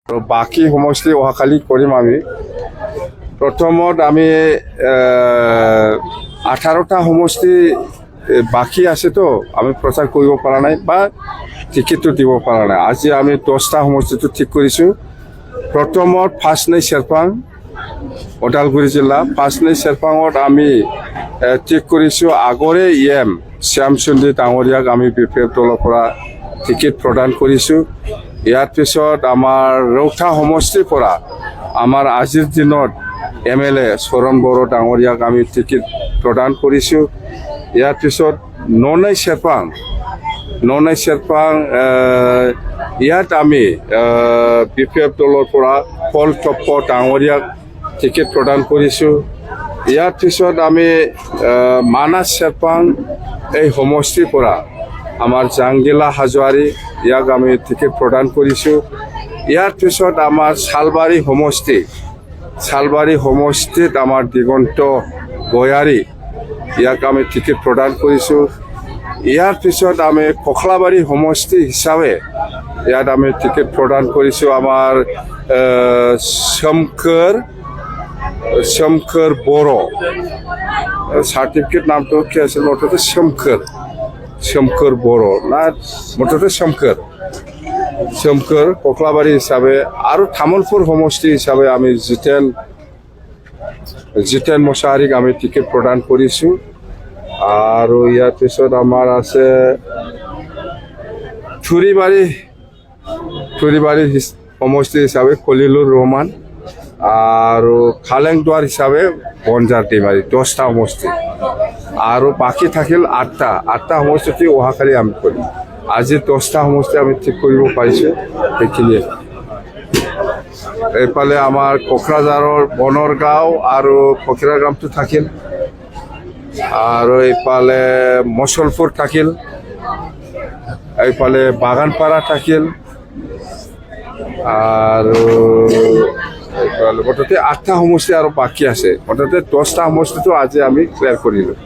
আৰু বাকী সমষ্টি অহাকালি কৰিম আমি। প্ৰথমত আমি 18টা সমষ্টি বাকী আছেতো আমি প্ৰচাৰ কৰিব পৰা নাই বা টিকেটটো দিব পৰা নাই। আজি আমি 10টা সমষ্টিটো ঠিক কৰিছোঁ। প্ৰথমত ফাৰ্ষ্টনেই চেৰপাং, ওদালগুৰি জিলা। ফাৰ্ষ্টনেই চেৰপাঙত আমি ঠিক কৰিছোঁ আগৰে শ্যামচুন্দী ডাঙৰীয়াক আমি BPF দলৰ পৰা টিকেট প্ৰদান কৰিছোঁ। ইয়াৰ পিছত আমাৰ ৰৌতা সমষ্টিৰ পৰা আমাৰ আজিৰ দিনত MLA চৰণ বড়ো ডাঙৰীয়াক আমি টিকেট প্ৰদান কৰিছোঁ। ইয়াৰ পিছত ননাই চেৰপাং ইয়াত আমি BPF দলৰ পৰা পল টপ্প ডাঙৰীয়াক টিকেট প্ৰদান কৰিছোঁ। ইয়াৰ পিছত আমি মানাছ চেৰপাং এই সমষ্টিৰ পৰা আমাৰ জাংগিলা হাজোৱাৰী ইয়াক আমি টিকেট প্ৰদান কৰিছোঁ। ইয়াৰ পিছত আমাৰ চালবাৰী সমষ্টিত আমাৰ দিগন্ত গয়াৰী ইয়াক আমি টিকেট প্ৰদান কৰিছোঁ। ইয়াৰ পিছত আমি কখলাবাৰী সমষ্টি হিচাপে ইয়াত আমি টিকেট প্ৰদান কৰিছোঁ আমাৰ সোমখৰ বড়ো চাৰ্টিফিকেট নামটো কি আছিল মুঠতে সোমখৰ বড়ো না মুঠতে সোমখৰ কখলাবাৰী হিচাপে আৰু তামোলপুৰ সমষ্টি হিচাপে আমি জিতেন মছাহাৰীক আমি টিকেট প্ৰদান কৰিছোঁ। আৰু ইয়াৰ পিছত আমাৰ আছে থুৰিবাৰী সমষ্টি হিচাপে খলিলুৰ ৰহমান আৰু খালেংদুৱাৰ হিচাপে বনজাৰ টিমাৰী 10টা সমষ্টি আৰু বাকী থাকিল 8টা সমষ্টি অহাকালি আমি কৰিম। আজি 10টা সমষ্টি আমি ঠিক কৰিব পাৰিছোঁ। সেইখিনিয়ে এইফালে আমাৰ কোকৰাঝাৰৰ বনৰগাঁও আৰু ফকিৰাগামটো থাকিল আৰু এইফালে মছলপুৰ থাকিল, এইফালে বাগানপাৰা থাকিল আৰু এইফালে মুঠতে 8টা সমষ্টি আৰু বাকী আছে। মুঠতে 10টা সমষ্টিটো আজি আমি ক্লিয়াৰ কৰিলোঁ।